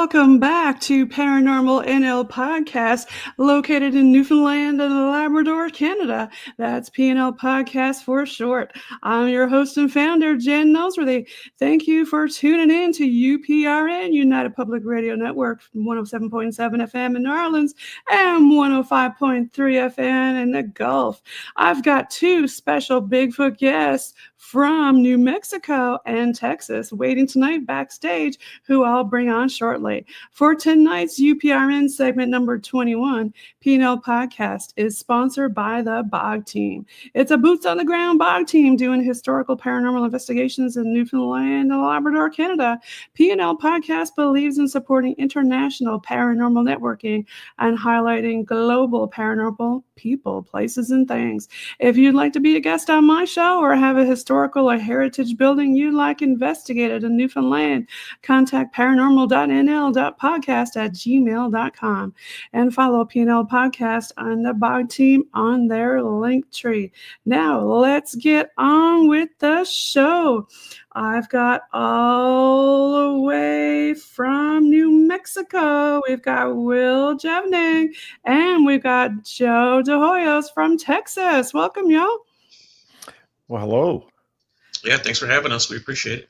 Welcome back to ParanormalNL podcast, located in Newfoundland and Labrador, Canada. That's PNL Podcast for short. I'm your host and founder, Jen Nosworthy. Thank you for tuning in to UPRN, United Public Radio Network, 107.7 FM in New Orleans and 105.3 FM in the Gulf. I've got two special Bigfoot guests from New Mexico and Texas waiting tonight backstage, who I'll bring on shortly. For tonight's UPRN segment number 21, PNL Podcast is sponsored by the Bog Team. It's a boots on the ground Bog Team doing historical paranormal investigations in Newfoundland and Labrador, Canada. PNL Podcast believes in supporting international paranormal networking and highlighting global paranormal people, places, and things. If you'd like to be a guest on my show or have a historical or heritage building you'd like investigated in Newfoundland, contact paranormal.nl.podcast@gmail.com and follow PNL Podcast on the Bog Team on their link tree. Now, let's get on with the show. I've got all the way from New Mexico, we've got Will Jevning, and we've got Joe DeHoyos from Texas. Welcome, y'all. Well, hello. Yeah, thanks for having us. We appreciate it.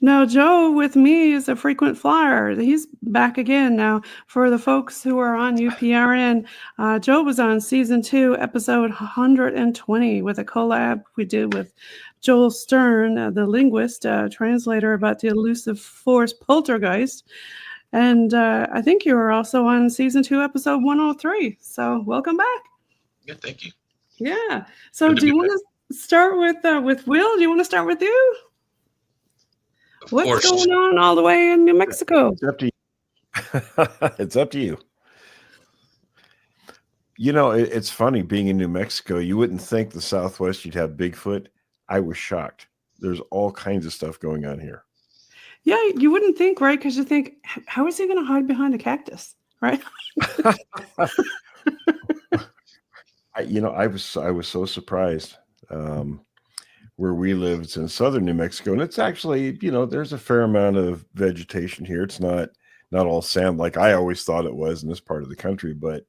Now, Joe with me is a frequent flyer. He's back again now. For the folks who are on UPRN, Joe was on season 2, episode 120 with a collab we did with Joel Stern, the linguist, translator about the elusive force poltergeist. And I think you were also on season 2, episode 103. So welcome back. Yeah, thank you. Yeah. So do you want to start with Will? Do you want to start with you? What's going on all the way in New Mexico? It's up to you. It's up to you. You know, it's funny being in New Mexico. You wouldn't think the Southwest you'd have Bigfoot. I was shocked. There's all kinds of stuff going on here. Yeah, you wouldn't think, right? Because you think, how is he going to hide behind a cactus, right? I was so surprised. Where we live, it's in southern New Mexico, and it's actually, there's a fair amount of vegetation here. It's not all sand like I always thought it was in this part of the country, but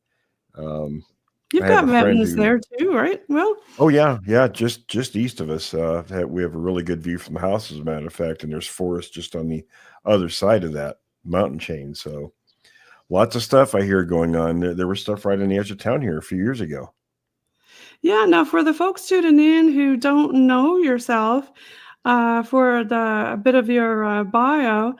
you've got mountains there too, right? Well, oh yeah, just east of us, we have a really good view from the house, as a matter of fact, and there's forest just on the other side of that mountain chain. So lots of stuff I hear going on. There was stuff right on the edge of town here a few years ago. Yeah, now for the folks tuning in who don't know yourself, for a bit of your bio,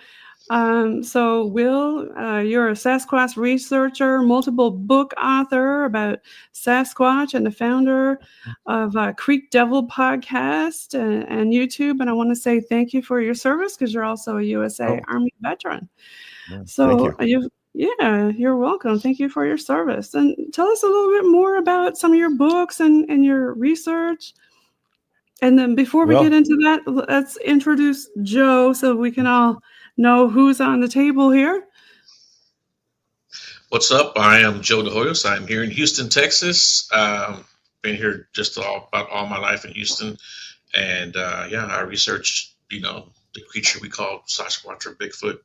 so Will, you're a Sasquatch researcher, multiple book author about Sasquatch, and the founder of Creek Devil podcast and YouTube. And I want to say thank you for your service, because you're also a USA Army veteran. Yeah, so you're welcome. Thank you for your service. And tell us a little bit more about some of your books and your research. And then before we get into that, let's introduce Joe so we can all know who's on the table here. What's up? I am Joe DeHoyos. I'm here in Houston, Texas. Been here just about all my life in Houston. And I research, the creature we call Sasquatch or Bigfoot,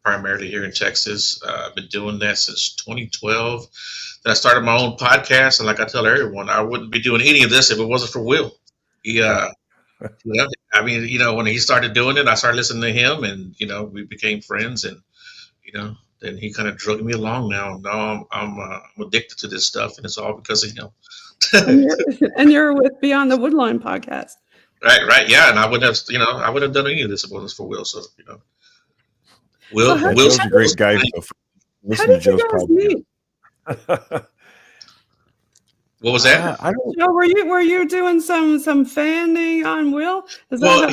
primarily here in Texas. I've been doing that since 2012. Then I started my own podcast, and like I tell everyone, I wouldn't be doing any of this if it wasn't for Will. When he started doing it, I started listening to him, and we became friends, and then he kind of drug me along. Now I'm addicted to this stuff, and it's all because of him. and you're with Beyond the Woodline podcast, right? Yeah, and I wouldn't have done any of this if it wasn't for Will. So Will's a great guy. Listen to Joe's podcast. What was that? Joe, were you doing some fanning on Will? Will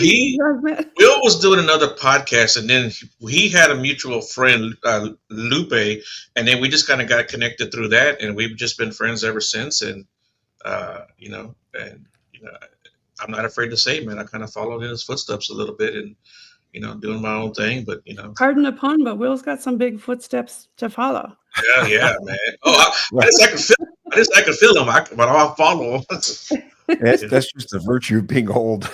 was doing another podcast, and then he had a mutual friend, Lupe, and then we just kind of got connected through that, and we've just been friends ever since. And I'm not afraid to say, man, I kind of followed in his footsteps a little bit, and doing my own thing, but Pardon the pun, but Will's got some big footsteps to follow. Yeah, man. Oh, I just I can feel him, but I'll follow him. That's just the virtue of being old.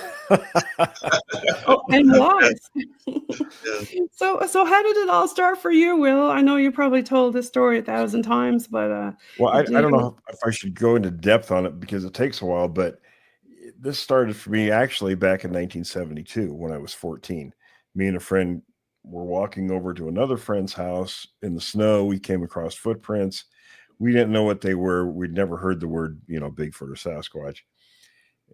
Oh, and wise. Yeah. So how did it all start for you, Will? I know you probably told this story 1,000 times, but Well, I do don't you? know if I should go into depth on it because it takes a while, but this started for me actually back in 1972 when I was 14. Me and a friend were walking over to another friend's house in the snow. We came across footprints. We didn't know what they were. We'd never heard the word, Bigfoot or Sasquatch.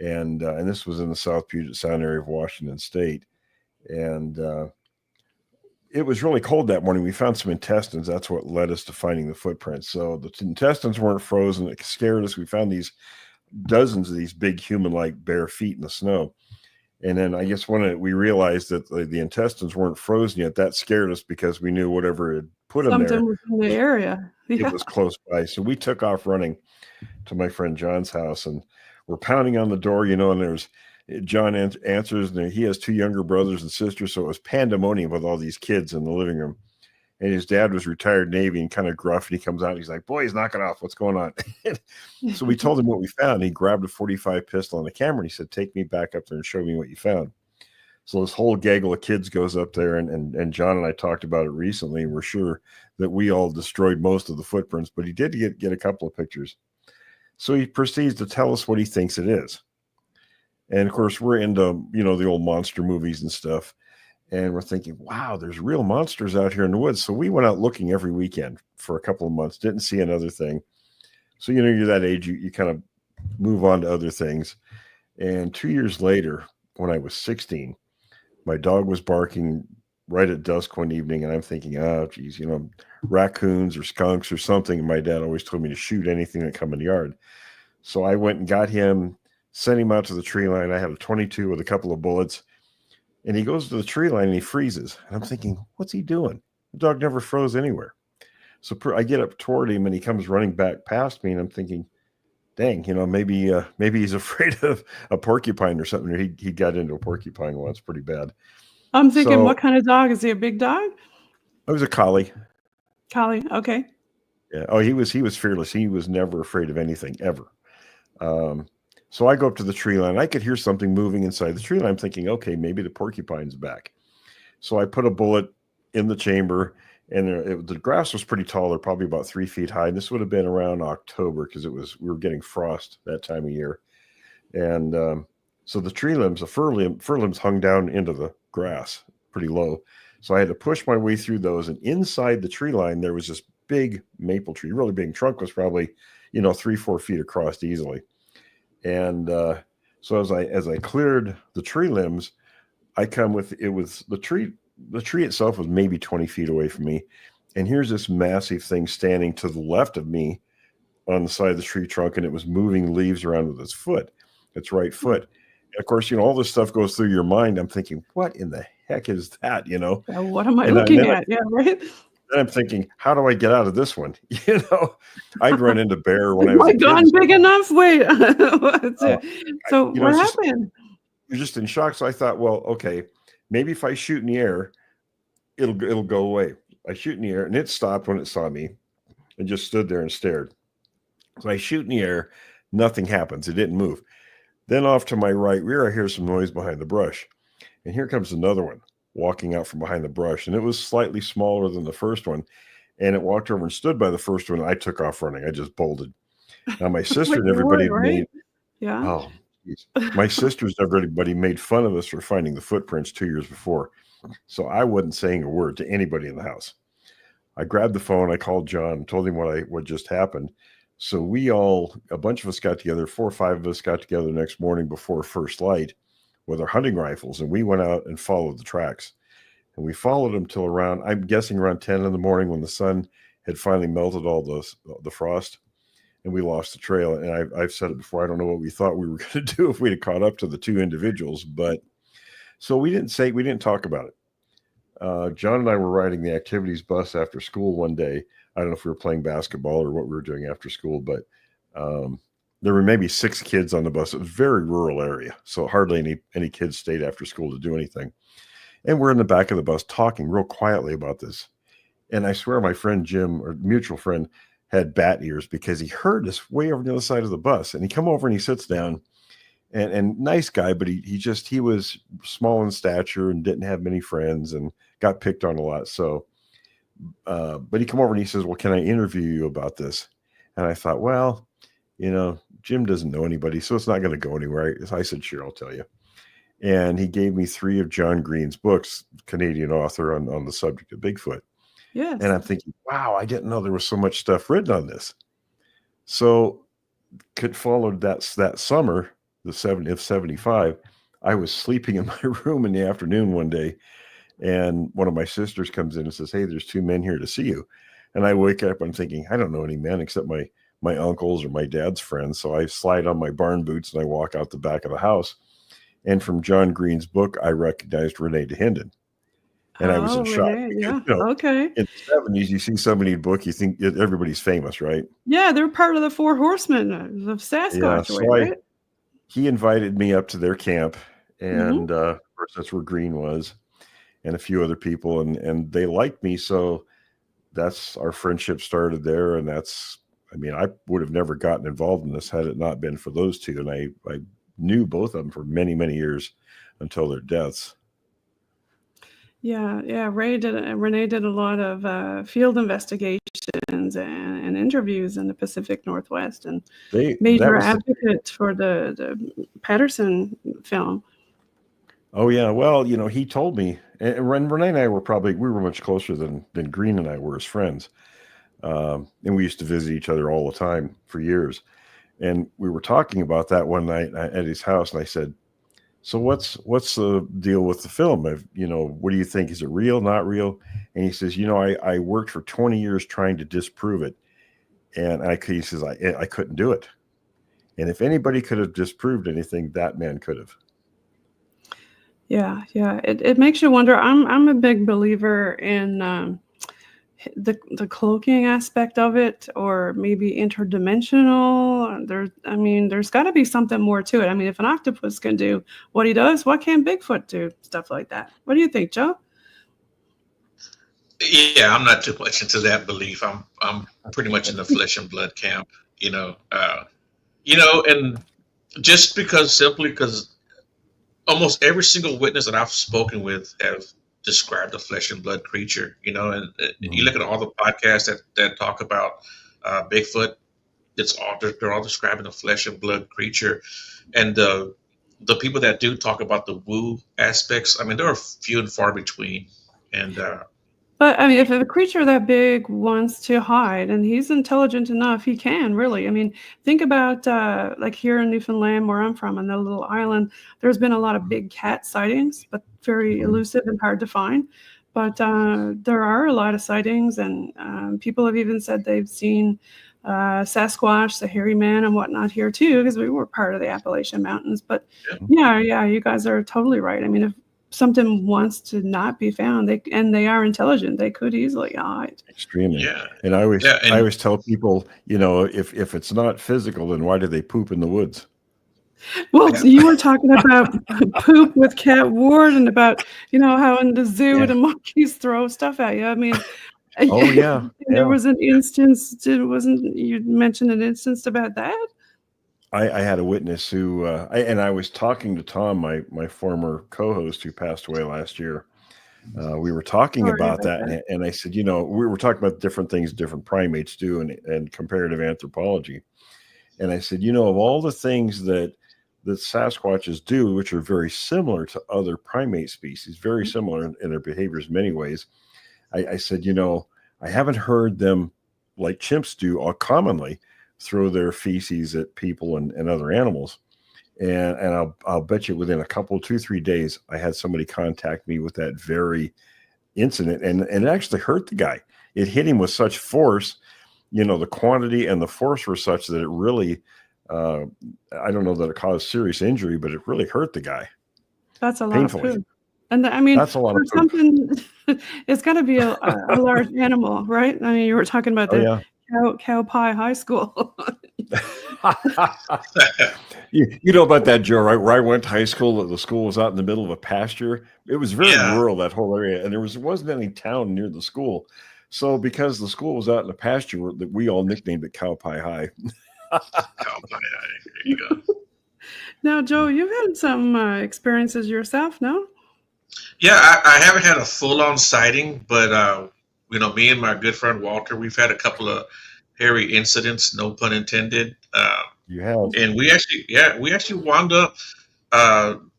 And this was in the South Puget Sound area of Washington State. And it was really cold that morning. We found some intestines. That's what led us to finding the footprints. So the intestines weren't frozen. It scared us. We found these dozens of these big human-like bare feet in the snow. And then I guess we realized that the intestines weren't frozen yet. That scared us because we knew whatever had put them there, Something was in the area. it Yeah. was close by. So we took off running to my friend John's house, and we're pounding on the door, and there's John answers, and he has 2 younger brothers and sisters. So it was pandemonium with all these kids in the living room. And his dad was retired Navy and kind of gruff. And he comes out, and he's like, "Boys, knock it off. What's going on?" So we told him what we found. He grabbed a .45 pistol and a camera, and he said, "Take me back up there and show me what you found." So this whole gaggle of kids goes up there, and John and I talked about it recently. And we're sure that we all destroyed most of the footprints, but he did get a couple of pictures. So he proceeds to tell us what he thinks it is. And of course, we're into, the old monster movies and stuff. And we're thinking, wow, there's real monsters out here in the woods. So we went out looking every weekend for a couple of months, didn't see another thing. So, you're that age, you kind of move on to other things. And 2 years later, when I was 16, my dog was barking right at dusk one evening. And I'm thinking, oh, geez, raccoons or skunks or something. And my dad always told me to shoot anything that come in the yard. So I went and got him, sent him out to the tree line. I had a .22 with a couple of bullets. And he goes to the tree line and he freezes. And I'm thinking, what's he doing? The dog never froze anywhere. So I get up toward him and he comes running back past me. And I'm thinking, dang, maybe he's afraid of a porcupine or something. Or he got into a porcupine once pretty bad. I'm thinking, So- what kind of dog? Is he a big dog? It was a collie. Collie. Okay. Yeah. Oh, he was fearless. He was never afraid of anything ever. So I go up to the tree line. I could hear something moving inside the tree line. I'm thinking, okay, maybe the porcupine's back. So I put a bullet in the chamber, and the grass was pretty tall. They're probably about 3 feet high. And this would have been around October because we were getting frost that time of year. And so the tree limbs, the fir limbs hung down into the grass pretty low. So I had to push my way through those. And inside the tree line, there was this big maple tree, really big. Trunk was probably, 3-4 feet across easily. And so as I cleared the tree limbs, I come with it was the tree itself was maybe 20 feet away from me. And here's this massive thing standing to the left of me on the side of the tree trunk, and it was moving leaves around with its right foot. And of course, all this stuff goes through your mind. I'm thinking, what in the heck is that? What am I looking at? Yeah, right. Then I'm thinking, how do I get out of this one? I'd run into bear when I was My a kid. gun big enough? Wait. So what happened? You're just in shock. So I thought, well, okay, maybe if I shoot in the air, it'll go away. I shoot in the air, and it stopped when it saw me and just stood there and stared. So I shoot in the air, nothing happens. It didn't move. Then off to my right rear, I hear some noise behind the brush. And here comes another one walking out from behind the brush. And it was slightly smaller than the first one. And it walked over and stood by the first one. I took off running. I just bolted. Now my sister and everybody Yeah. Oh, geez. My sisters and everybody made fun of us for finding the footprints 2 years before. So I wasn't saying a word to anybody in the house. I grabbed the phone. I called John, told him what just happened. So a bunch of us got together, 4 or 5 of us got together the next morning before first light with our hunting rifles. And we went out and followed the tracks. And we followed them till I'm guessing around 10 in the morning when the sun had finally melted all the frost. And we lost the trail. And I've said it before, I don't know what we thought we were going to do if we'd have caught up to the 2 individuals. But so we didn't talk about it. John and I were riding the activities bus after school one day. I don't know if we were playing basketball or what we were doing after school, but there were maybe 6 kids on the bus. It was a very rural area, so hardly any kids stayed after school to do anything. And we're in the back of the bus talking real quietly about this. And I swear my friend Jim, or mutual friend, had bat ears because he heard us way over the other side of the bus. And he come over and he sits down and nice guy, but he was small in stature and didn't have many friends and got picked on a lot. So, but he come over and he says, well, can I interview you about this? And I thought, well, Jim doesn't know anybody, so it's not going to go anywhere. I said, sure, I'll tell you. And he gave me 3 of John Green's books, Canadian author, on the subject of Bigfoot. Yes. And I'm thinking, wow, I didn't know there was so much stuff written on this. So followed that summer, the 75, I was sleeping in my room in the afternoon one day, and one of my sisters comes in and says, hey, there's 2 men here to see you. And I wake up, I'm thinking, I don't know any men except my uncles or my dad's friends. So I slide on my barn boots and I walk out the back of the house. And from John Green's book, I recognized Rene Dahinden. And I was in shock. Rene, Because, yeah. Okay. In the 70s, you see somebody in a book, you think everybody's famous, right? Yeah, they're part of the 4 horsemen of Sasquatch, right? He invited me up to their camp. And of course, that's where Green was, and a few other people. And they liked me. So that's our friendship started there. And I would have never gotten involved in this had it not been for those 2. And I knew both of them for many, many years until their deaths. Yeah. Rene did a lot of field investigations and interviews in the Pacific Northwest, and major advocate for the Patterson film. Oh yeah, well, he told me, and Rene and I we were much closer than Green and I were as friends, and we used to visit each other all the time for years. And we were talking about that one night at his house, and I said, so what's the deal with the film? What do you think? Is it real, not real? And he says, I worked for 20 years trying to disprove it. And he says, I couldn't do it. And if anybody could have disproved anything, that man could have. Yeah. It makes you wonder. I'm a big believer in the cloaking aspect of it, or maybe interdimensional. There's got to be something more to it. If an octopus can do what he does, what can Bigfoot do? Stuff like that. What do you think, Joe? Yeah, I'm not too much into that belief. I'm pretty much in the flesh and blood camp, and just simply because almost every single witness that I've spoken with have describe the flesh and blood creature, and you look at all the podcasts that talk about Bigfoot, they're all describing the flesh and blood creature. And the people that do talk about the woo aspects, there are few and far between. And but if a creature that big wants to hide, and he's intelligent enough, he can really. Think about like here in Newfoundland, where I'm from, on the little island, there's been a lot of big cat sightings, but very elusive and hard to find. But there are a lot of sightings, and people have even said they've seen Sasquatch, the hairy man, and whatnot here too, because we were part of the Appalachian Mountains. But yeah, you guys are totally right. If something wants to not be found, they are intelligent, they could easily hide. Extremely. Yeah. And I always tell people, if it's not physical, then why do they poop in the woods? Well, you were talking about poop with Cat Ward, and about how in the zoo the monkeys throw stuff at you. Oh yeah. There was an instance. You mentioned an instance about that? I had a witness who, I was talking to Tom, my former co-host who passed away last year. We were talking about that, and I said, we were talking about different things different primates do, and comparative anthropology. And I said, of all the things that Sasquatches do, which are very similar to other primate species, very similar in their behaviors in many ways, I said, I haven't heard them, like chimps do, commonly throw their feces at people and other animals. And I'll bet you within a couple, 2-3 days, I had somebody contact me with that very incident, and it actually hurt the guy. It hit him with such force, the quantity and the force were such that it really, I don't know that it caused serious injury, but it really hurt the guy. That's a lot of poop. And that's a lot of something. It's got to be a large animal, right? You were talking about Cow Pie High School. you know about that, Joe, right? Where I went to high school, the school was out in the middle of a pasture. It was very rural, that whole area, and there wasn't any town near the school. So because the school was out in the pasture, we all nicknamed it Cow Pie High. Cow Pie High. There you go. Now, Joe, you've had some experiences yourself, no? Yeah, I haven't had a full on sighting, but me and my good friend Walter, we've had a couple of hairy incidents, no pun intended. You have. And we actually wound up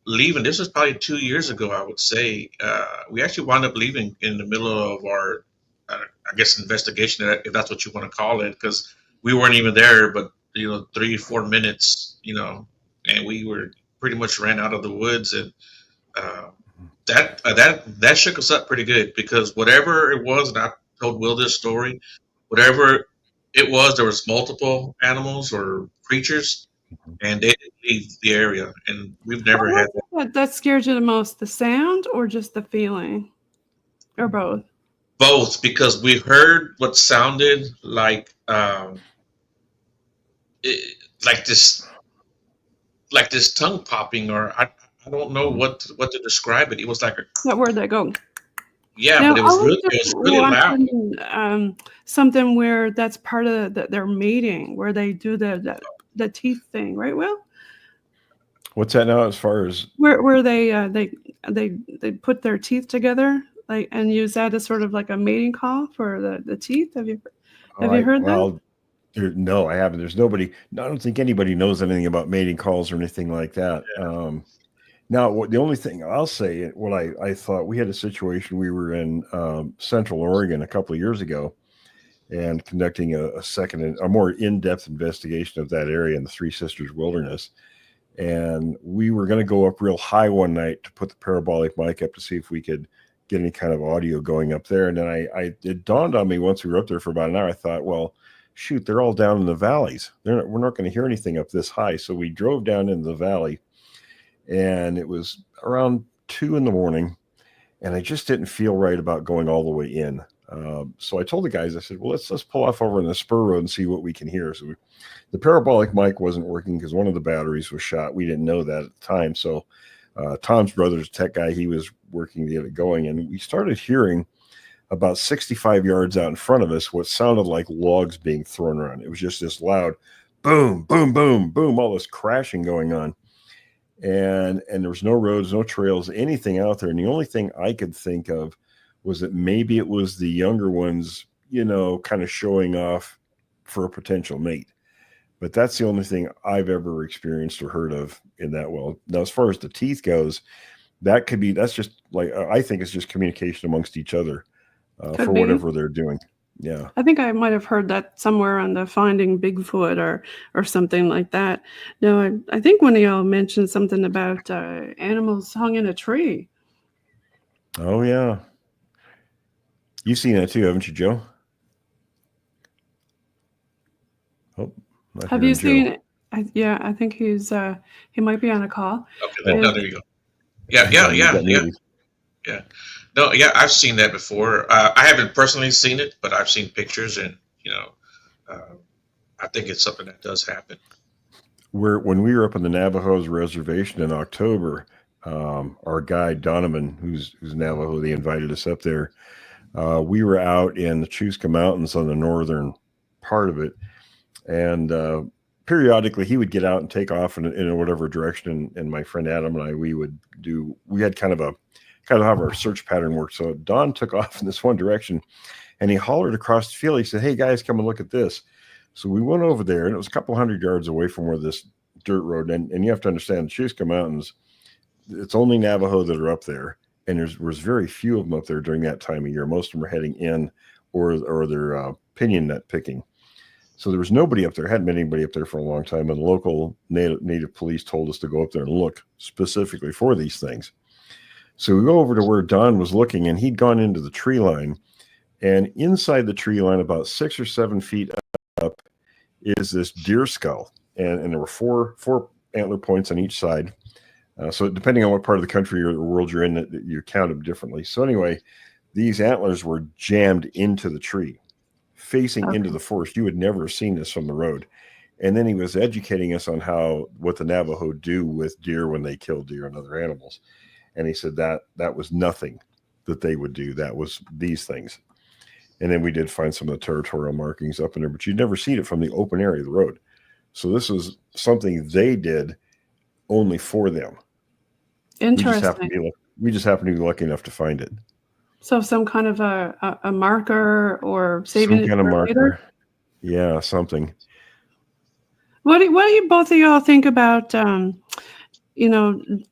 leaving. This was probably 2 years ago, I would say. We actually wound up leaving in the middle of our, I guess, investigation, if that's what you want to call it, because we weren't even there, but 3 4 minutes, and we were pretty much ran out of the woods, and uh, that shook us up pretty good because whatever it was, and I told Will this story, whatever it was, there was multiple animals or creatures, and they didn't leave the area, and we've What never was had it that scared you the most? The sound or just the feeling? Or both? both because we heard what sounded like it, like this like this tongue popping, or I don't know what to describe it. It was like a That word that go. yeah, Now, but I was it just was really loud. watching something where that's part of their mating, where they do the teeth thing, right, Will? What's that now? As far as Where they put their teeth together, like, and use that as sort of like a mating call for the teeth. Have you heard that? no, I haven't. There's nobody. I don't think anybody knows anything about mating calls or anything like that. Now, the only thing I'll say, what I thought, we had a situation. We were in Central Oregon a couple of years ago, and conducting a more in-depth investigation of that area in the Three Sisters Wilderness. And we were going to go up real high one night to put the parabolic mic up to see if we could get any kind of audio going up there. And then it dawned on me once we were up there for about an hour. I thought, well, shoot, they're all down in the valleys. We're not going to hear anything up this high. So we drove down into the valley, and it was around 2 a.m, and I just didn't feel right about going all the way in. So I told the guys, I said, well, let's pull off over on the spur road and see what we can hear. So the parabolic mic wasn't working because one of the batteries was shot. We didn't know that at the time. So Tom's brother's a tech guy. He was working to get it going. And we started hearing about 65 yards out in front of us what sounded like logs being thrown around. It was just this loud boom, boom, boom, boom, all this crashing going on. And there was no roads, no trails, anything out there. And the only thing I could think of was that maybe it was the younger ones, kind of showing off for a potential mate. But that's the only thing I've ever experienced or heard of in that well. Now, as far as the teeth goes, that's just like, I think it's just communication amongst each other for whatever they're doing. Yeah. I think I might have heard that somewhere on the Finding Bigfoot or something like that. No, I think one of y'all mentioned something about animals hung in a tree. Oh, yeah. You've seen that too, haven't you, Joe? Oh, have you seen it? I think he might be on a call. Okay, there you go. Yeah. No, yeah, I've seen that before. I haven't personally seen it, but I've seen pictures, and I think it's something that does happen. When we were up on the Navajo's reservation in October, our guide Donovan, who's Navajo, they invited us up there. We were out in the Chusca Mountains on the northern part of it, and periodically he would get out and take off in whatever direction. And my friend Adam and I, we had kind of how our search pattern worked. So Don took off in this one direction, and he hollered across the field. He said, "Hey guys, come and look at this." So we went over there, and it was a couple hundred yards away from where this dirt road. And you have to understand, the Chusca Mountains, it's only Navajo that are up there. And there's very few of them up there during that time of year. Most of them are heading in or they're pinion nut picking. So there was nobody up there. Hadn't been anybody up there for a long time. And the local native police told us to go up there and look specifically for these things. So we go over to where Don was looking, and he'd gone into the tree line. And inside the tree line, about 6 or 7 feet up, is this deer skull. And there were four antler points on each side. So depending on what part of the country or the world you're in, you count them differently. So anyway, these antlers were jammed into the tree, facing into the forest. You would never have seen this from the road. And then he was educating us on what the Navajo do with deer when they kill deer and other animals. And he said that was nothing that they would do. That was these things. And then we did find some of the territorial markings up in there, but you'd never seen it from the open area of the road. So this was something they did only for them. Interesting. We just happen to be lucky enough to find it. So some kind of a marker or saving Some it kind of for marker. later? Yeah, something. What do you both of y'all think about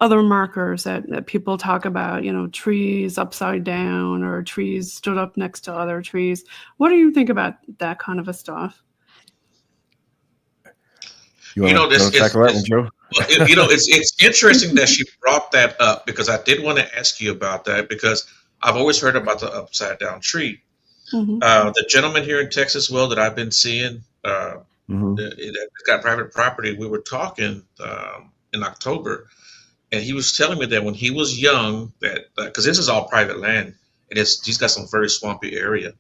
other markers that people talk about, trees upside down or trees stood up next to other trees? What do you think about that kind of a stuff? You want to tackle that one, Joe? Well, it's interesting that she brought that up, because I did want to ask you about that, because I've always heard about the upside down tree. Mm-hmm. The gentleman here in Texas, that I've been seeing, it's got private property. We were talking in October, and he was telling me that when he was young, that because this is all private land, and he's got some very swampy area.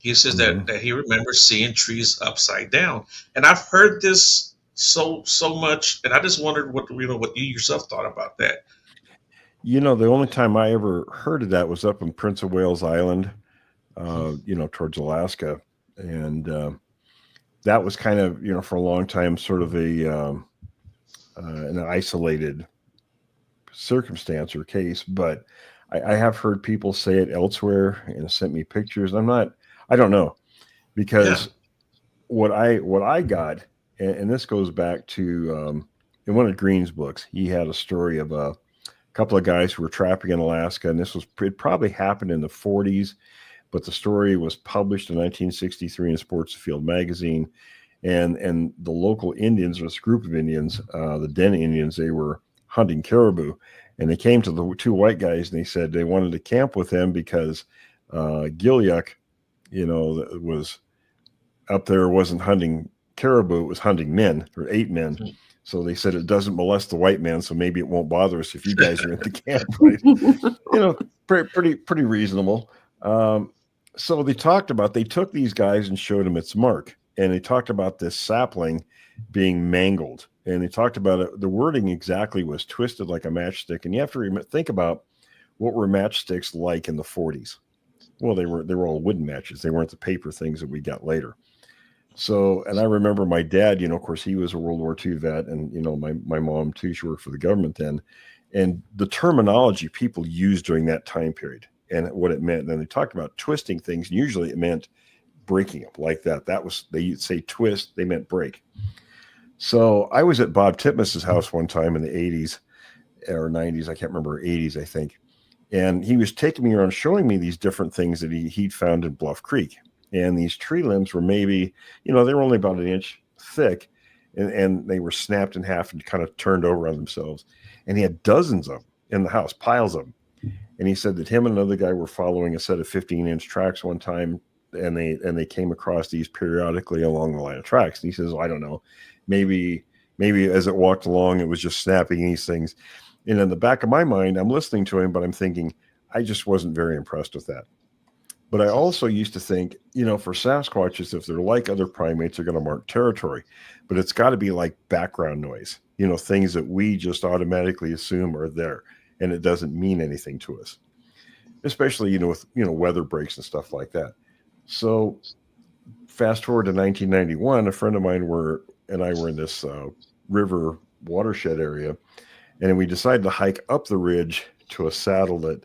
He says that he remembers seeing trees upside down, and I've heard this so much, and I just wondered what you yourself thought about that. The only time I ever heard of that was up in Prince of Wales Island, towards Alaska, and that was kind of for a long time sort of an isolated circumstance or case. But I have heard people say it elsewhere and sent me pictures. I don't know, because what I got. And this goes back to in one of Green's books. He had a story of a couple of guys who were trapping in Alaska, and it probably happened in the 40s, but the story was published in 1963 in Sports Field magazine. And the local Indians, or this group of Indians, the Den Indians, they were hunting caribou, and they came to the two white guys, and they said they wanted to camp with them because Gilliuk, was up there, wasn't hunting caribou, was hunting men, or 8 men. So they said it doesn't molest the white man, so maybe it won't bother us if you guys are in the camp, right? Pretty reasonable. So they took these guys and showed them its mark, and they talked about this sapling being mangled, and they talked about it. The wording exactly was twisted like a matchstick, and you have to think about what were matchsticks like in the 40s. Well, they were all wooden matches. They weren't the paper things that we got later. So, and I remember my dad, of course, he was a World War II vet, and, my mom too, she worked for the government then. And the terminology people used during that time period and what it meant. And then they talked about twisting things. And usually it meant breaking them like that. They'd say twist, they meant break. So I was at Bob Titmus's house one time in the 80s or 90s. I can't remember, 80s, I think. And he was taking me around showing me these different things that he'd found in Bluff Creek. And these tree limbs were maybe, they were only about an inch thick, and they were snapped in half and kind of turned over on themselves. And he had dozens of them in the house, piles of them. And he said that him and another guy were following a set of 15-inch tracks one time, and they came across these periodically along the line of tracks. And he says, I don't know, maybe as it walked along, it was just snapping these things. And in the back of my mind, I'm listening to him, but I'm thinking, I just wasn't very impressed with that. But I also used to think, for Sasquatches, if they're like other primates, they're going to mark territory. But it's got to be like background noise, things that we just automatically assume are there, and it doesn't mean anything to us, especially, with, weather breaks and stuff like that. So fast forward to 1991, a friend of mine and I were in this river watershed area, and we decided to hike up the ridge to a saddle that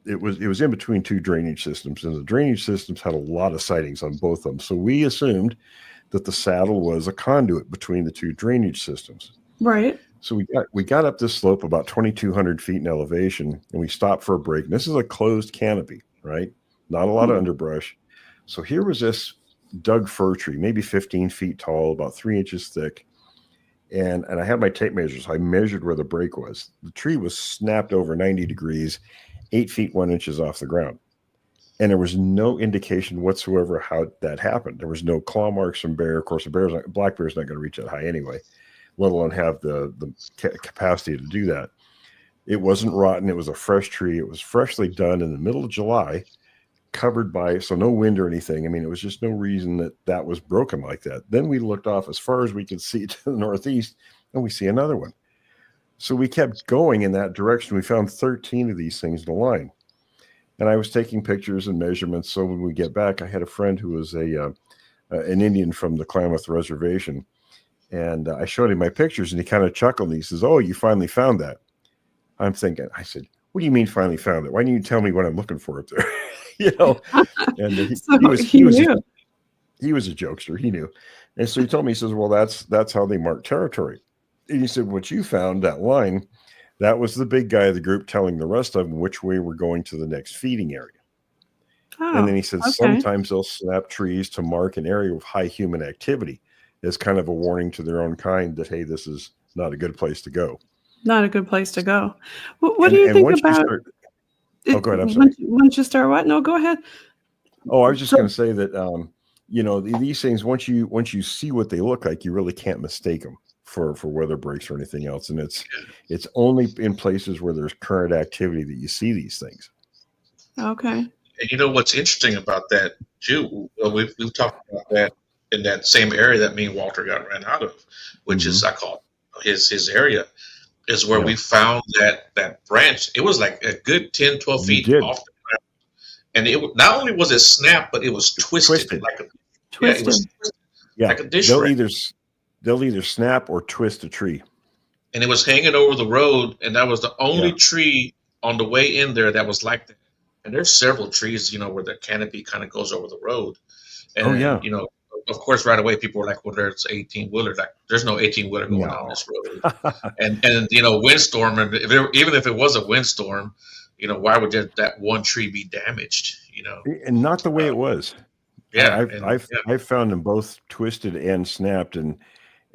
it was in between two drainage systems, and the drainage systems had a lot of sightings on both of them. So we assumed that the saddle was a conduit between the two drainage systems. Right. So we got up this slope about 2,200 feet in elevation, and we stopped for a break. And this is a closed canopy, right? Not a lot of underbrush. So here was this dug fir tree, maybe 15 feet tall, about 3 inches thick. And I had my tape measure, so I measured where the break was. The tree was snapped over 90 degrees, 8 feet 1 inches off the ground. And there was no indication whatsoever how that happened. There was no claw marks from bear. Of course, black bear's not going to reach that high anyway, let alone have the capacity to do that. It wasn't rotten. It was a fresh tree. It was freshly done in the middle of July, covered by, so no wind or anything. I mean, it was just no reason that was broken like that. Then we looked off as far as we could see to the northeast, and we see another one. So we kept going in that direction. We found 13 of these things in a line. And I was taking pictures and measurements. So when we get back, I had a friend who was an Indian from the Klamath Reservation. And I showed him my pictures, and he kind of chuckled. And he says, "Oh, you finally found that." I'm thinking, I said, "What do you mean finally found it? Why didn't you tell me what I'm looking for up there?" And So he was knew. he was a jokester. He knew. And so he told me, he says, "Well, that's how they mark territory." And he said, "What you found, that line, that was the big guy of the group telling the rest of them which way we're going to the next feeding area." And then he said, okay. sometimes they'll snap trees to mark an area with high human activity as kind of a warning to their own kind that, hey, this is not a good place to go. Not a good place to go. What do you think once about oh, go ahead. I'm sorry. Once you start what? No, go ahead. Oh, I was just going to say that, these things, once you see what they look like, you really can't mistake them for weather breaks or anything else. And it's only in places where there's current activity that you see these things. And Okay. you know what's interesting about that, too? Well, we've talked about that in that same area that me and Walter got ran out of, which is, I call his area, is where we found that branch. It was like a good 10, 12 feet off the ground. And it not only was it snapped, but it was twisted. Like it was twisted. Yeah, like a dish they'll rack. either snap or twist a tree. And it was hanging over the road, and that was the only tree on the way in there that was like that. And there's several trees, where the canopy kind of goes over the road. And, of course, right away, people were like, well, there's 18-wheeler. Like, there's no 18-wheeler going on this road. and windstorm, and even if it was a windstorm, why would that one tree be damaged, And not the way it was. Yeah. I've found them both twisted and snapped. And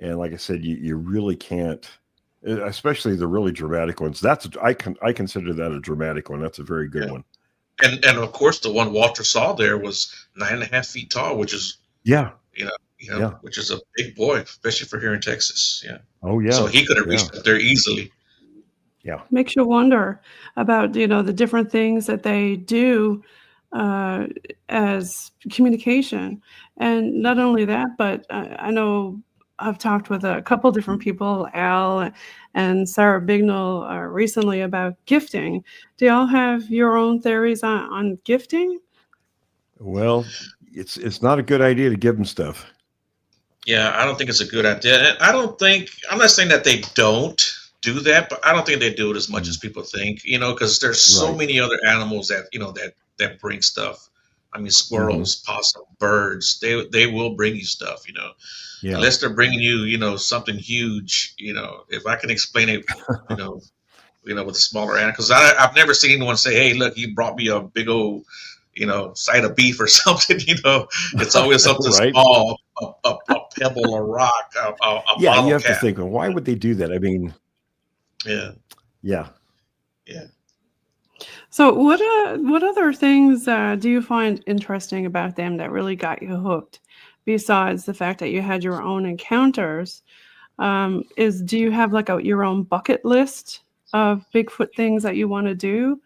like I said, you really can't, especially the really dramatic ones. I consider that a dramatic one. That's a very good one. And of course, the one Walter saw there was 9.5 feet tall, which is which is a big boy, especially for here in Texas. Yeah. Oh yeah. So he could have reached up there easily. Yeah. Makes you wonder about the different things that they do as communication, and not only that, but I know I've talked with a couple different people, Al and Sarah Bignell, recently about gifting. Do y'all have your own theories on gifting? Well, it's not a good idea to give them stuff. Yeah, I don't think it's a good idea. And I'm not saying that they don't do that, but I don't think they do it as much as people think, because there's so many other animals that, that bring stuff. I mean, squirrels, possum, birds, they will bring you stuff, unless they're bringing you, something huge, if I can explain it, with smaller animals, because I've never seen anyone say, hey, look, he brought me a big old, side of beef or something, it's always something small, a pebble, a rock, a bottle you have cap. to think, well, why would they do that? I mean, yeah. So what other things do you find interesting about them that really got you hooked, besides the fact that you had your own encounters? Do you have like your own bucket list of Bigfoot things that you want to do?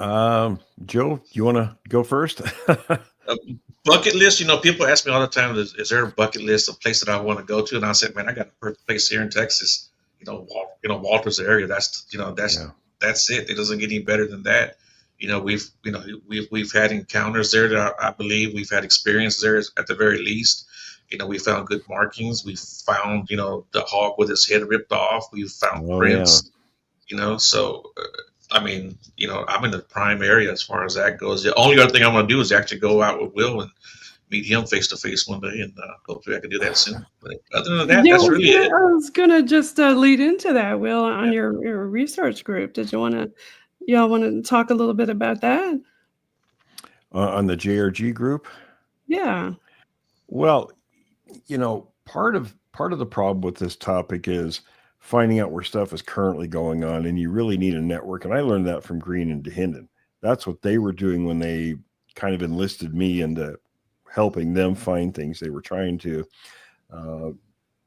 Joe, you want to go first? Bucket list, people ask me all the time, is there a bucket list of place that I want to go to? And I said, man, I got a perfect place here in Texas, Walter's area. That's it. It doesn't get any better than that. We've had encounters there that I believe we've had experience there at the very least. We found good markings. We found, the hog with his head ripped off. We found prints, so, I'm in the prime area as far as that goes. The only other thing I'm going to do is actually go out with Will and meet him face to face one day, and hopefully I can do that soon. But other than that, that's really it. I was going to just lead into that, Will, on your research group. Did y'all want to talk a little bit about that? On the JRG group? Yeah. Well, part of the problem with this topic is finding out where stuff is currently going on, and you really need a network. And I learned that from Green and Dahinden. That's what they were doing when they kind of enlisted me into helping them find things. They were trying to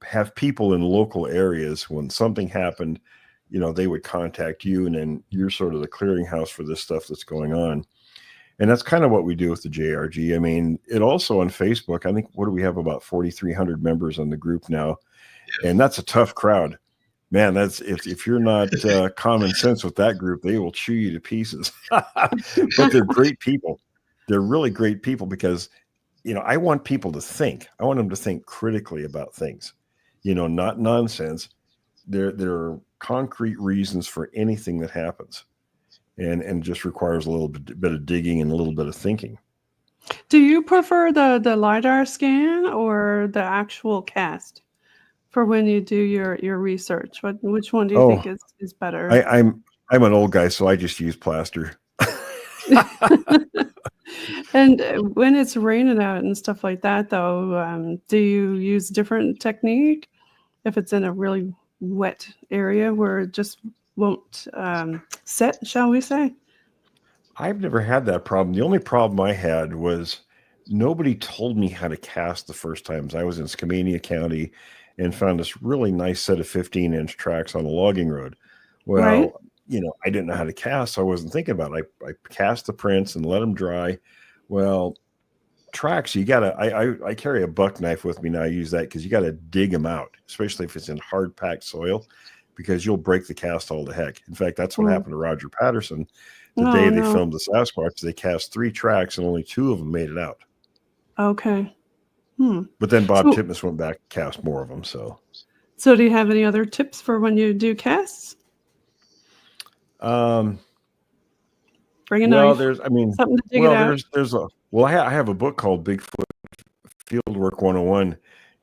have people in local areas. When something happened, they would contact you, and then you're sort of the clearinghouse for this stuff that's going on. And that's kind of what we do with the JRG. I mean, it also on Facebook, I think, what do we have, about 4,300 members on the group now? And that's a tough crowd. Man, that's if you're not common sense with that group, they will chew you to pieces. But they're great people. They're really great people, because I want people to think. I want them to think critically about things, not nonsense. There are concrete reasons for anything that happens, and just requires a little bit of digging and a little bit of thinking. Do you prefer the LiDAR scan or the actual cast for when you do your research? Which one do you think is better? I'm an old guy, so I just use plaster. And when it's raining out and stuff like that, though, do you use different technique if it's in a really wet area where it just won't set, shall we say? I've never had that problem. The only problem I had was nobody told me how to cast the first times. I was in Skamania County and found this really nice set of 15-inch tracks on a logging road. Well, right. I didn't know how to cast, so I wasn't thinking about it. I cast the prints and let them dry. Well, tracks, you gotta. I carry a buck knife with me now. I use that because you gotta dig them out, especially if it's in hard packed soil, because you'll break the cast all to heck. In fact, that's what happened to Roger Patterson. The day they filmed the Sasquatch, they cast 3 tracks and only 2 of them made it out. Okay. But then Bob Titmus went back and cast more of them. So do you have any other tips for when you do casts? Bring a knife. Something to dig it out. I have a book called Bigfoot Field Work 101,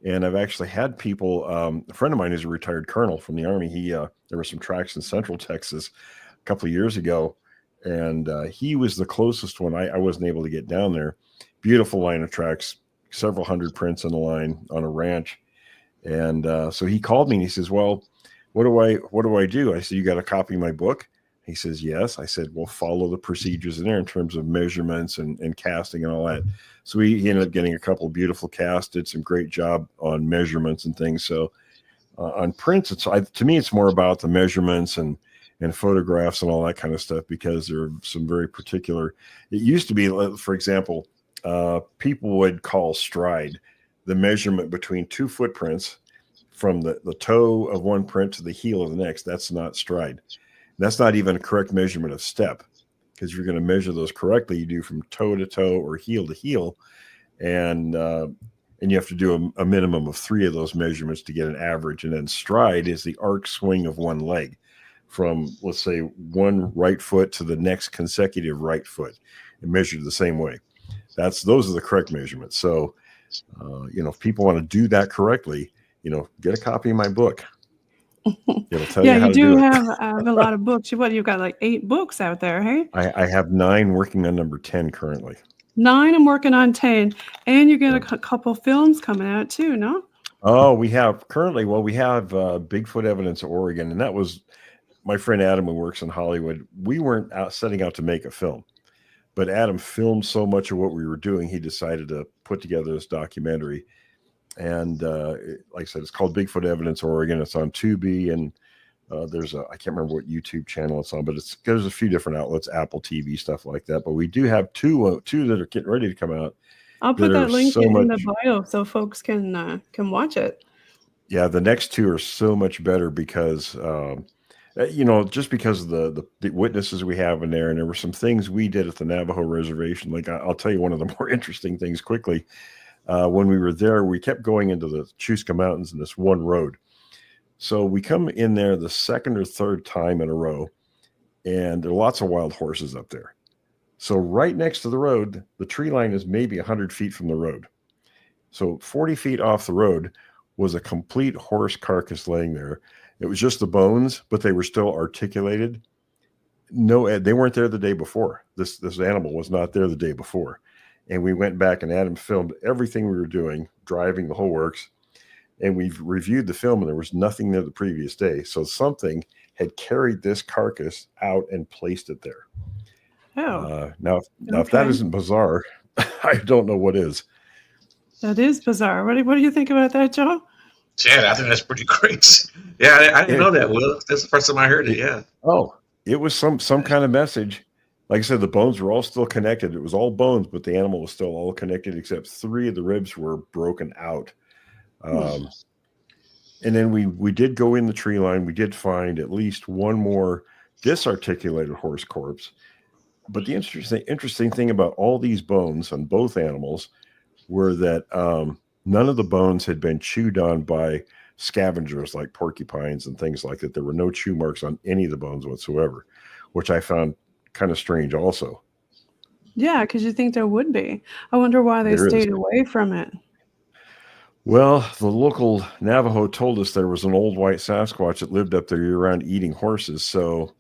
and I've actually had people. A friend of mine is a retired colonel from the Army. There were some tracks in Central Texas a couple of years ago, and he was the closest one. I wasn't able to get down there. Beautiful line of tracks, several hundred prints on the line on a ranch, and so he called me and he says, "Well, what do I do?" I said, "You got a copy of my book?" He says, "Yes." I said, "Well, follow the procedures in there in terms of measurements and casting and all that." So he ended up getting a couple of beautiful casts, did some great job on measurements and things. So on prints, to me, it's more about the measurements and photographs and all that kind of stuff, because there are some very particular. It used to be, for example, people would call stride the measurement between 2 footprints from the toe of one print to the heel of the next. That's not stride. That's not even a correct measurement of step, because if you're going to measure those correctly, you do from toe to toe or heel to heel, and you have to do a minimum of 3 of those measurements to get an average. And then stride is the arc swing of one leg from, let's say, one right foot to the next consecutive right foot, and measured the same way. Those are the correct measurements. So, if people want to do that correctly, get a copy of my book. It'll tell you how to do it. have a lot of books. You've got like 8 books out there, hey? I have 9, working on number 10 currently. 9, I'm working on 10, and you get a couple films coming out too, no? Oh, we have Bigfoot Evidence, Oregon, and that was my friend Adam, who works in Hollywood. We weren't setting out to make a film, but Adam filmed so much of what we were doing, he decided to put together this documentary. And like I said, it's called Bigfoot Evidence, Oregon. It's on Tubi, and I can't remember what YouTube channel it's on, but there's a few different outlets, Apple TV, stuff like that. But we do have two that are getting ready to come out. I'll put that link in the bio so folks can watch it. Yeah, the next 2 are so much better because just because of the witnesses we have in there, and there were some things we did at the Navajo reservation. Like I'll tell you one of the more interesting things quickly. When we were there, we kept going into the Chusca Mountains in this one road. So we come in there the 2nd or 3rd time in a row, and there are lots of wild horses up there. So right next to the road, the tree line is maybe 100 feet from the road. So 40 feet off the road was a complete horse carcass laying there. It was just the bones, but they were still articulated. No, they weren't there the day before. This animal was not there the day before. And we went back, and Adam filmed everything we were doing, driving, the whole works. And we've reviewed the film, and there was nothing there the previous day. So something had carried this carcass out and placed it there. Oh. Now, if that isn't bizarre, I don't know what is. That is bizarre. What do you think about that, Joe? Yeah, I think that's pretty great. Yeah, I didn't know that, Will. That's the first time I heard it, yeah. Oh, it was some kind of message. Like I said, the bones were all still connected. It was all bones, but the animal was still all connected, except 3 of the ribs were broken out. And then we did go in the tree line. We did find at least one more disarticulated horse corpse. But the interesting thing about all these bones on both animals were that none of the bones had been chewed on by scavengers like porcupines and things like that. There were no chew marks on any of the bones whatsoever, which I found kind of strange also. Yeah, because you think there would be. I wonder why they There is. stayed away from it. Well, the local Navajo told us there was an old white Sasquatch that lived up there year-round eating horses. So,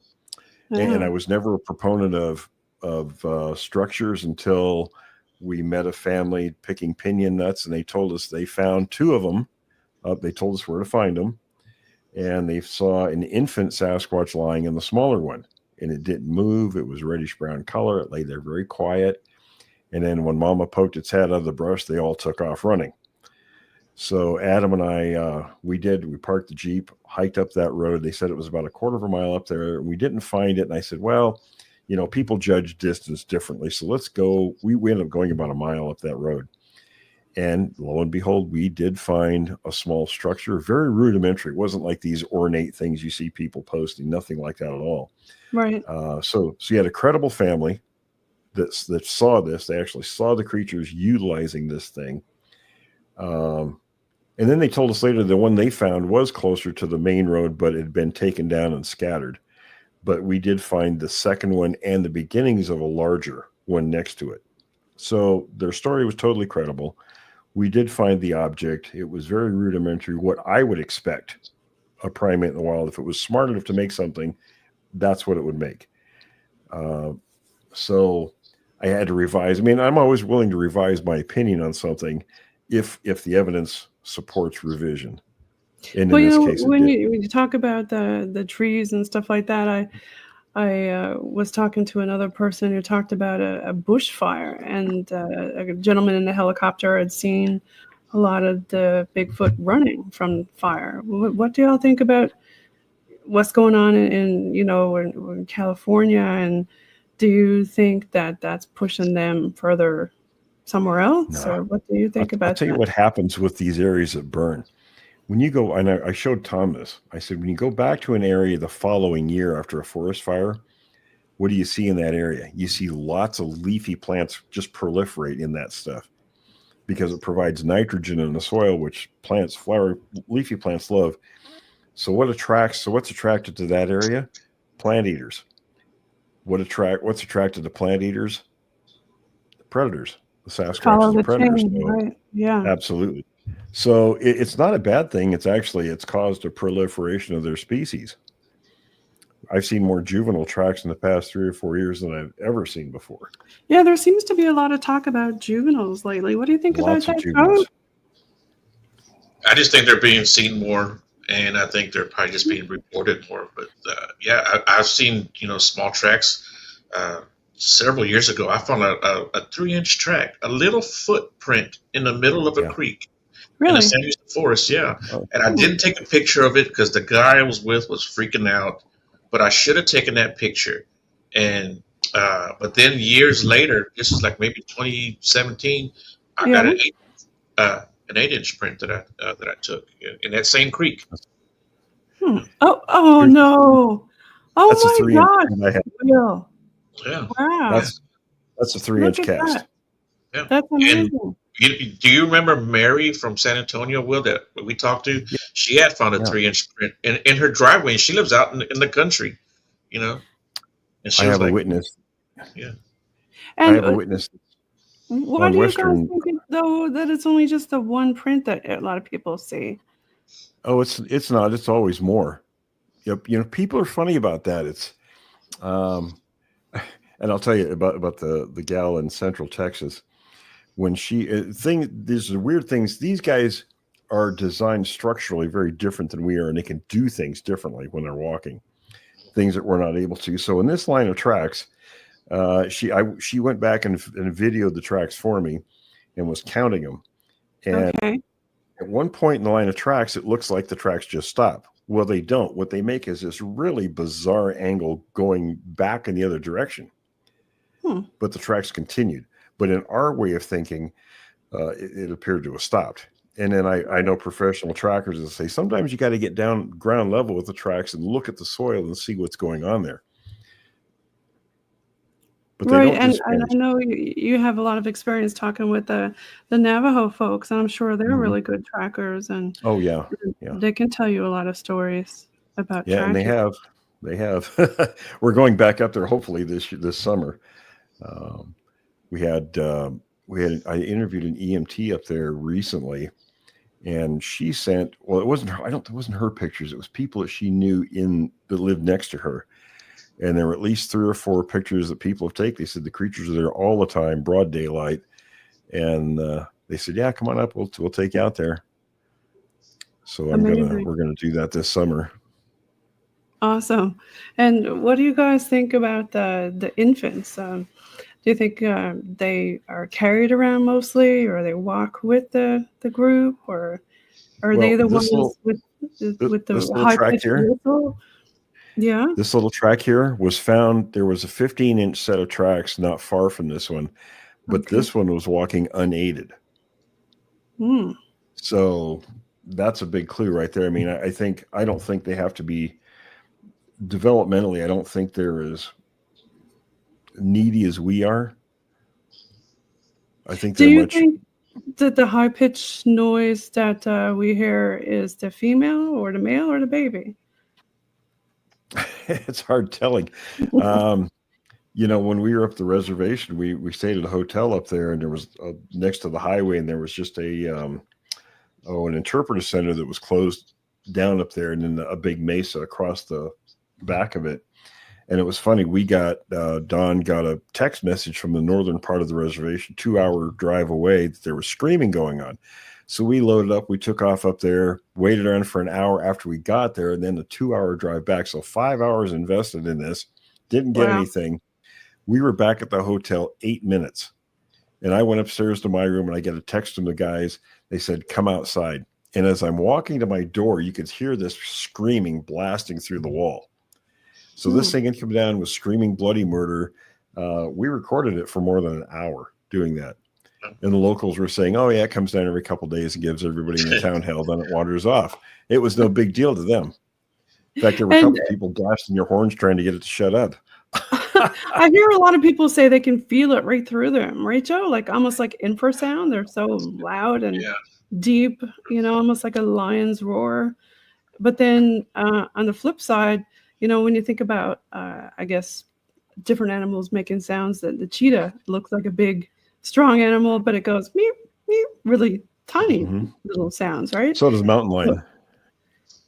and I was never a proponent of structures until we met a family picking pinyon nuts, and they told us they found 2 of them. They told us where to find them, and they saw an infant Sasquatch lying in the smaller one, and it didn't move. It was reddish brown color. It lay there very quiet. And then when Mama poked its head out of the brush, they all took off running. So Adam and I, we parked the Jeep, hiked up that road. They said it was about a quarter of a mile up there. We didn't find it. And I said, well, you know, people judge distance differently. So let's go. We ended up going about a mile up that road. And lo and behold, we did find a small structure, very rudimentary. It wasn't like these ornate things you see people posting, nothing like that at all. Right. So you had a credible family that saw this. They actually saw the creatures utilizing this thing. And then they told us later the one they found was closer to the main road, but it had been taken down and scattered. But we did find the second one and the beginnings of a larger one next to it. So their story was totally credible. We did find the object. It was very rudimentary, what I would expect a primate in the wild. If it was smart enough to make something, that's what it would make. So I had to revise. I mean, I'm always willing to revise my opinion on something if the evidence supports revision. And well, in this you know, case, when you talk about the trees and stuff like that, I was talking to another person who talked about a bushfire, and a gentleman in the helicopter had seen a lot of the Bigfoot running from fire. What do y'all think about what's going on in California, and do you think that that's pushing them further somewhere else, or what do you think about that? I'll tell you what happens with these areas that burn. When you go, and I showed Tom this, I said, when you go back to an area the following year after a forest fire, what do you see in that area? You see lots of leafy plants just proliferate in that stuff because it provides nitrogen in the soil, which leafy plants love. So what's attracted to that area? Plant eaters. What's attracted to plant eaters? The predators. The Sasquatch is the predators. Right? Yeah, absolutely. So it's not a bad thing. It's caused a proliferation of their species. I've seen more juvenile tracks in the past 3 or 4 years than I've ever seen before. Yeah, there seems to be a lot of talk about juveniles lately. What do you think about that? Juveniles. I just think they're being seen more, and I think they're probably just being reported more. But I've seen small tracks. Several years ago, I found a 3-inch track, a little footprint in the middle of a creek in the San Houston forest. Yeah. Oh. And I didn't take a picture of it because the guy I was with was freaking out, but I should have taken that picture. And, but then years later, this is like maybe 2017, I got an 8-inch print that I took in that same creek. Oh no. Oh, that's my God. Yeah. Wow. That's a 3-inch cast. That. Yeah. That's amazing. Do you remember Mary from San Antonio, Will, that we talked to? Yeah. She had found a 3-inch print in her driveway, and she lives out in the country, And she I have a witness. Yeah. And I have a witness. Why do you guys think, though, that it's only just the one print that a lot of people see? Oh, it's not. It's always more. Yep. People are funny about that. It's and I'll tell you about the gal in Central Texas. When these are weird things. These guys are designed structurally very different than we are, and they can do things differently when they're walking, things that we're not able to. So in this line of tracks, she went back and videoed the tracks for me and was counting them. And at one point in the line of tracks, it looks like the tracks just stop. Well, they don't. What they make is this really bizarre angle going back in the other direction. But the tracks continued. But in our way of thinking, it appeared to have stopped. And then I know professional trackers that say sometimes you got to get down ground level with the tracks and look at the soil and see what's going on there. But they Right, don't do and I Spanish. know you have a lot of experience talking with the Navajo folks, and I'm sure they're Mhm. really good trackers, and Oh yeah, yeah, they can tell you a lot of stories about yeah, and tracking. they have. We're going back up there hopefully this summer. Um, we had I interviewed an EMT up there recently, and she sent, well, it wasn't her, it wasn't her pictures, it was people that she knew that lived next to her, and there were at least 3 or 4 pictures that people have taken. They said the creatures are there all the time, broad daylight, and they said, yeah, come on up, we'll take you out there. So Amazing. we're gonna do that this summer. Awesome. And what do you guys think about the infants? Do you think they are carried around mostly, or they walk with the group, or are they Well, the ones with this the little high track pitched here, whistle? Yeah. this little track here was found. There was a 15-inch set of tracks not far from this one, but Okay. this one was walking unaided. Hmm. So that's a big clue right there. I mean, I don't think they have to be developmentally. I don't think they're as needy as we are. I think Do they're you much. think that the high pitched noise that we hear is the female or the male or the baby? It's hard telling. Um, when we were up the reservation, we stayed at a hotel up there, and there was next to the highway, and there was just an interpreter center that was closed down up there, and then a big mesa across the back of it. And it was funny. We got Don got a text message from the northern part of the reservation, 2-hour drive away, that there was screaming going on. So we loaded up. We took off up there, waited around for an hour after we got there, and then a 2-hour drive back. So 5 hours invested in this. Didn't get Wow. anything. We were back at the hotel 8 minutes. And I went upstairs to my room, and I get a text from the guys. They said, come outside. And as I'm walking to my door, you could hear this screaming blasting through the wall. So this thing had come down with screaming bloody murder. We recorded it for more than an hour doing that. And the locals were saying, oh, yeah, it comes down every couple of days and gives everybody in the town hell, then it wanders off. It was no big deal to them. In fact, there were a And couple of people blasting your horns trying to get it to shut up. I hear a lot of people say they can feel it right through them, right, Joe? Like almost like infrasound. They're so loud and Yeah. deep, almost like a lion's roar. But then on the flip side, when you think about, I guess, different animals making sounds, that the cheetah looks like a big, strong animal, but it goes meep, meep, really tiny little sounds, right? So does mountain lion.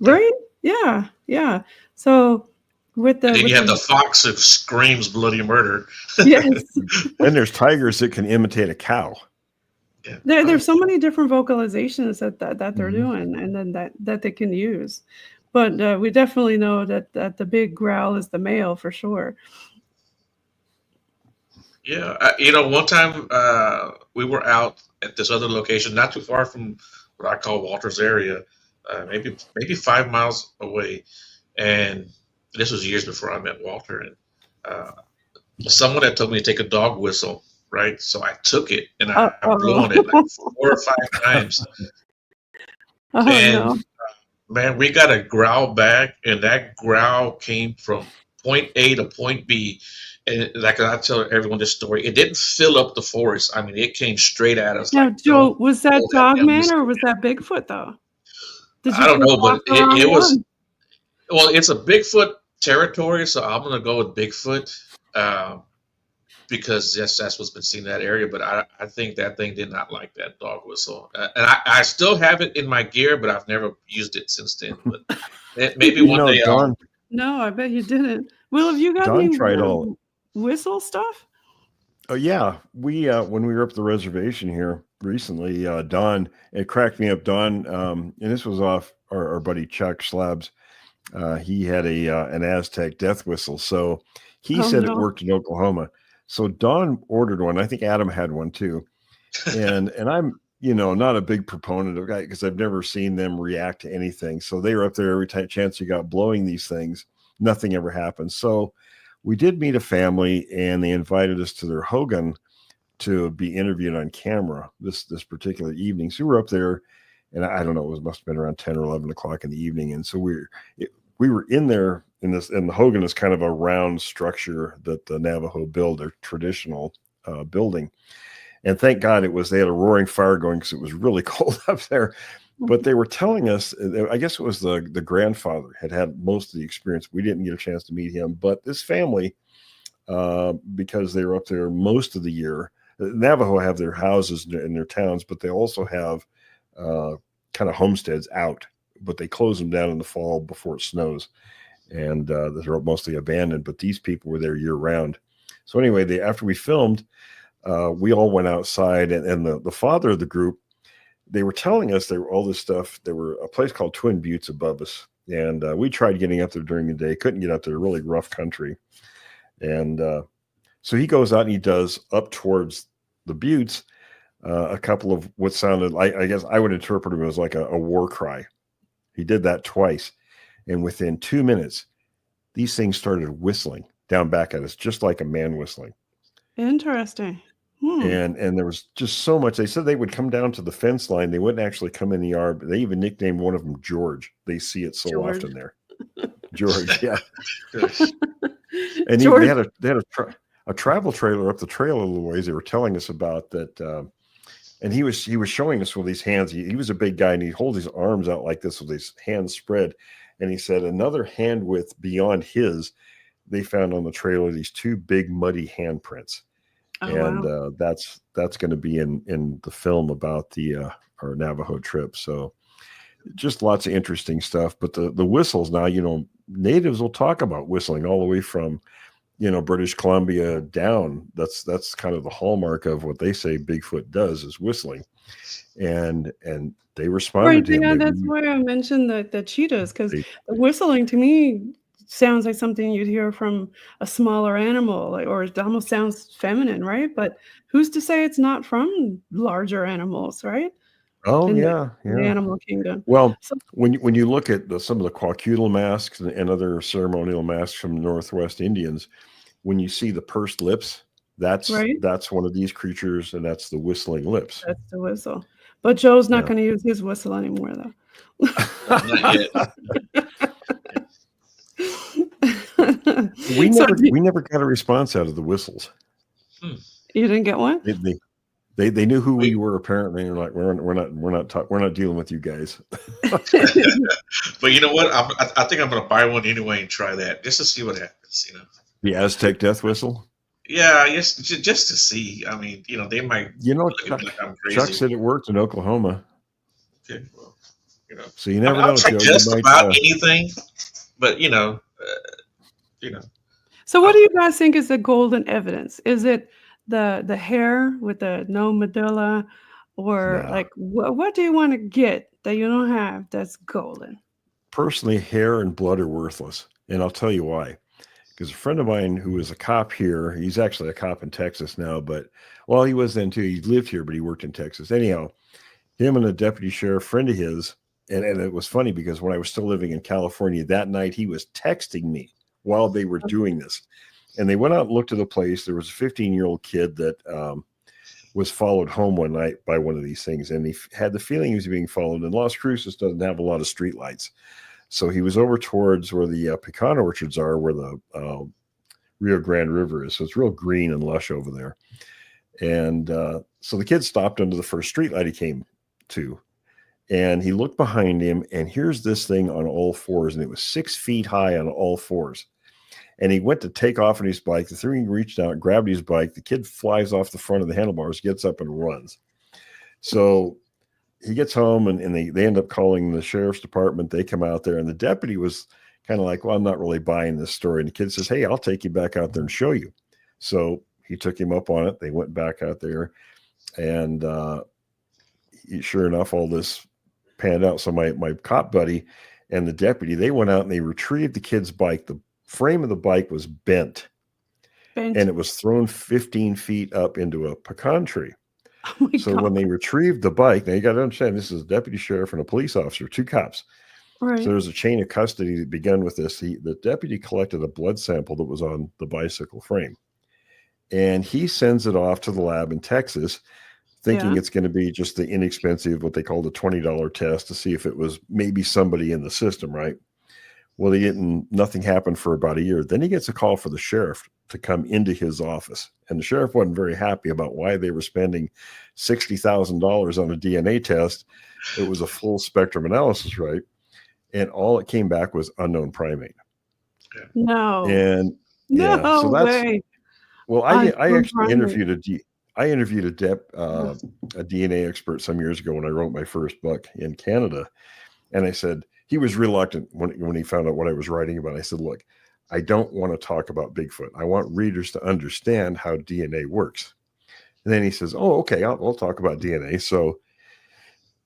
Right? Yeah, yeah. So with And the then with you have the the fox that screams bloody murder. yes, And there's tigers that can imitate a cow. Yeah. there's so many different vocalizations that they're Mhm. doing, and then that they can use. But we definitely know that the big growl is the male for sure. Yeah. One time we were out at this other location, not too far from what I call Walter's area, maybe 5 miles away. And this was years before I met Walter. And uh, someone had told me to take a dog whistle, right? So I took it and I blew on it like Oh, 4 or 5 times. oh And no. man, we got a growl back, and that growl came from point A to point B. And like I tell everyone this story, it didn't fill up the forest. I mean, it came straight at us Now, like, Joe, was that blow that damn Dogman whistle. or was that Bigfoot though? Did you I don't pick know, off but the wrong it was, one? well, it's a Bigfoot territory, so I'm going to go with Bigfoot because yes, that's what's been seen in that area. But I think that thing did not like that dog whistle. And I still have it in my gear, but I've never used it since then. But maybe one day I'll. No, I bet you didn't. Will, have you got Don any tried weird all. whistle stuff? Oh yeah, we when we were up the reservation here recently, Don, it cracked me up. Don, and this was off our buddy Chuck Slabs. He had an Aztec death whistle, so he Oh said it no. worked in Oklahoma. So Don ordered one. I think Adam had one too, and I'm not a big proponent of that because I've never seen them react to anything. So they were up there every chance you got blowing these things. Nothing ever happened. So we did meet a family, and they invited us to their Hogan to be interviewed on camera this particular evening. So we were up there, and I don't know, must have been around 10 or 11 o'clock in the evening. And so we were in there and the Hogan is kind of a round structure that the Navajo build, their traditional building. And thank God they had a roaring fire going because it was really cold up there. But they were telling us, I guess it was the grandfather had most of the experience. We didn't get a chance to meet him, but this family, because they were up there most of the year, Navajo have their houses in their towns, but they also have kind of homesteads out, but they close them down in the fall before it snows. And they're mostly abandoned, but these people were there year round. So anyway, after we filmed, we all went outside, and the father of the group, they were telling us there were all this stuff. There were a place called Twin Buttes above us, and we tried getting up there during the day, couldn't get up there, really rough country. And so he goes out and he does up towards the buttes a couple of what sounded, I guess I would interpret them as like a war cry. He did that twice. And within 2 minutes, these things started whistling down back at us, just like a man whistling. Interesting. And there was just so much. They said they would come down to the fence line. They wouldn't actually come in the yard, but they even nicknamed one of them George. They see it so often there. George, yeah. And they had a travel trailer up the trail a little ways. They were telling us about that. And he was showing us with these hands. He was a big guy, and he'd hold his arms out like this with his hands spread. And he said another hand width beyond his, they found on the trailer these two big muddy handprints. Oh, and wow. that's going to be in the film about our Navajo trip. So just lots of interesting stuff. But the whistles now, natives will talk about whistling all the way from, British Columbia down. That's kind of the hallmark of what they say Bigfoot does is whistling. And they responded to him. Yeah, that's why I mentioned the cheetahs, because the whistling to me sounds like something you'd hear from a smaller animal, or it almost sounds feminine, right? But who's to say it's not from larger animals, right? Oh, in yeah. the animal kingdom. Well, So, when you look at some of the quaquetal masks and other ceremonial masks from Northwest Indians, when you see the pursed lips, that's one of these creatures, and that's the whistling lips. that's the whistle. But Joe's not going to use his whistle anymore, though. Not yet. We never got a response out of the whistles. You didn't get one? They knew who we were apparently, and like we're not dealing with you guys. But you know what? I think I'm going to buy one anyway and try that just to see what happens. The Aztec death whistle. Yeah, yes, just to see. I mean, they might. Chuck said it worked in Oklahoma. Okay, well, So you never know. I'll try just about anything, but So what do you guys think is the golden evidence? Is it the hair with the no medulla, or like what do you want to get that you don't have that's golden? Personally, hair and blood are worthless, and I'll tell you why. Because a friend of mine who was a cop here, he's actually a cop in Texas now, but he was then too. He lived here, but he worked in Texas. Anyhow, him and a deputy sheriff friend of his, and it was funny because when I was still living in California that night, he was texting me while they were doing this. And they went out and looked at the place. There was a 15-year-old kid that was followed home one night by one of these things. And he had the feeling he was being followed. And Las Cruces doesn't have a lot of street lights. So he was over towards where the pecan orchards are, where the Rio Grande River is. So it's real green and lush over there. And so the kid stopped under the first street light he came to. And he looked behind him, and here's this thing on all fours. And it was 6 feet high on all fours. And he went to take off on his bike. The thing reached out, grabbed his bike. The kid flies off the front of the handlebars, gets up and runs. So he gets home, and they end up calling the sheriff's department. They come out there, and the deputy was kind of like, well, I'm not really buying this story. And the kid says, hey, I'll take you back out there and show you. So he took him up on it. They went back out there, and sure enough, all this panned out. So my cop buddy and the deputy, they went out and they retrieved the kid's bike. The frame of the bike was bent. And it was thrown 15 feet up into a pecan tree. Oh so when they retrieved the bike, now you got to understand, this is a deputy sheriff and a police officer, 2 cops. Right. So there's a chain of custody that began with this. The deputy collected a blood sample that was on the bicycle frame, and he sends it off to the lab in Texas, thinking it's going to be just the inexpensive, what they call the $20 test to see if it was maybe somebody in the system, right? Well, nothing happened for about a year. Then he gets a call for the sheriff to come into his office. And the sheriff wasn't very happy about why they were spending $60,000 on a DNA test. It was a full spectrum analysis, right? And all it came back was unknown primate. No. And no yeah, so that's way. Well, I actually interviewed a DNA expert some years ago when I wrote my first book in Canada. And I said, he was reluctant when he found out what I was writing about. I said, look, I don't want to talk about Bigfoot. I want readers to understand how DNA works. And then he says, oh, okay, I'll talk about DNA. So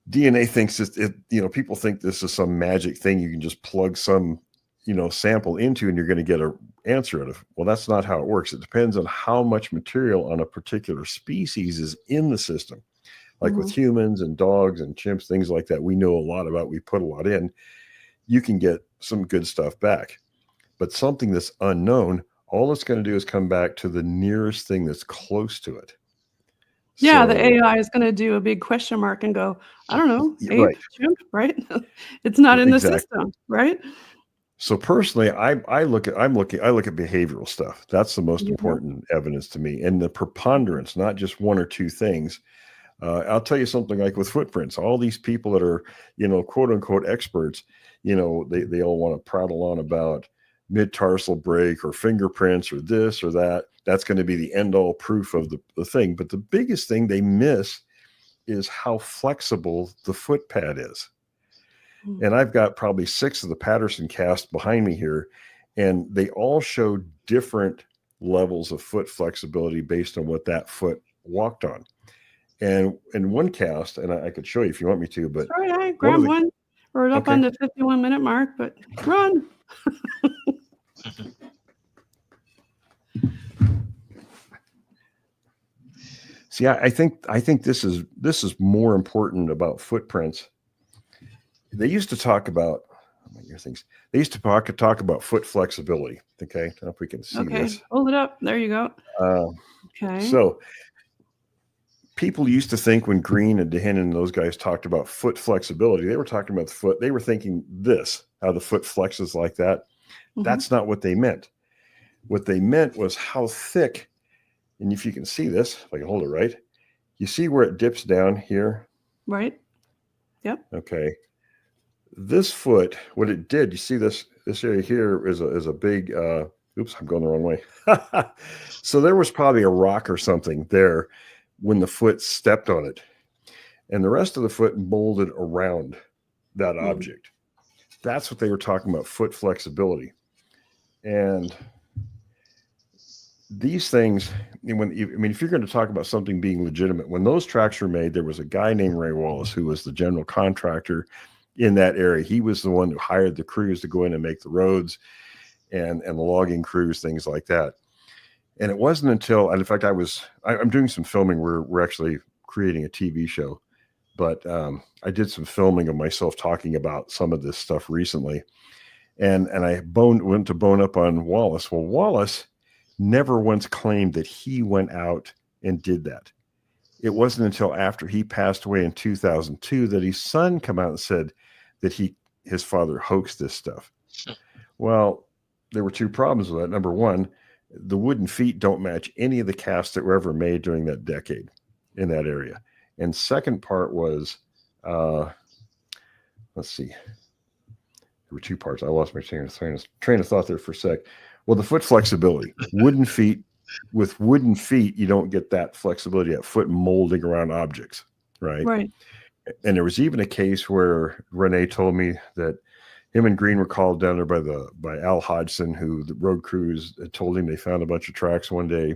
DNA thinks people think this is some magic thing you can just plug some, sample into and you're going to get an answer out of. Well, that's not how it works. It depends on how much material on a particular species is in the system. Like with humans and dogs and chimps, things like that, we know a lot about, we put a lot in, you can get some good stuff back. But something that's unknown, all it's going to do is come back to the nearest thing that's close to it. Yeah, the AI is going to do a big question mark and go, I don't know, ape, right. chimp, right? It's not in the system, right? So personally, I look at behavioral stuff. That's the most important evidence to me, and the preponderance, not just one or two things. I'll tell you something like with footprints. All these people that are, quote unquote experts, they all want to prattle on about mid-tarsal break or fingerprints or this or that. That's going to be the end-all proof of the thing. But the biggest thing they miss is how flexible the foot pad is. And I've got probably 6 of the Patterson cast behind me here, and they all show different levels of foot flexibility based on what that foot walked on. And in one cast, and I could show you if you want me to, but sorry, I grabbed one. We're up on the 51-minute mark, but run. See, I think this is more important about footprints. They used to talk about things. They used to talk about foot flexibility. Okay, I don't know if we can see this. Hold it up. There you go. Okay. So people used to think when Green and Dahinden and those guys talked about foot flexibility, they were talking about the foot. They were thinking how the foot flexes like that. That's not what they meant. What they meant was how thick. And if you can see this, if I can hold it right, you see where it dips down here? Right. Yep. Okay. This foot, what it did, you see this area here is a big, oops, I'm going the wrong way. So there was probably a rock or something there when the foot stepped on it. And the rest of the foot molded around that object. That's what they were talking about, foot flexibility. And these things, if you're going to talk about something being legitimate, when those tracks were made, there was a guy named Ray Wallace who was the general contractor in that area. He was the one who hired the crews to go in and make the roads and the logging crews, things like that. And it wasn't until, and in fact, I'm doing some filming. We're actually creating a TV show, but I did some filming of myself talking about some of this stuff recently. And I went to bone up on Wallace. Well, Wallace never once claimed that he went out and did that. It wasn't until after he passed away in 2002 that his son came out and said that his father hoaxed this stuff. Well, there were 2 problems with that. Number one, the wooden feet don't match any of the casts that were ever made during that decade in that area. And second part was, let's see, there were 2 parts. I lost my train of thought there for a sec. Well, the foot flexibility, with wooden feet, you don't get that flexibility, that foot molding around objects, right? Right. And there was even a case where Rene told me that him and Green were called down there by Al Hodgson, who the road crews had told him they found a bunch of tracks one day.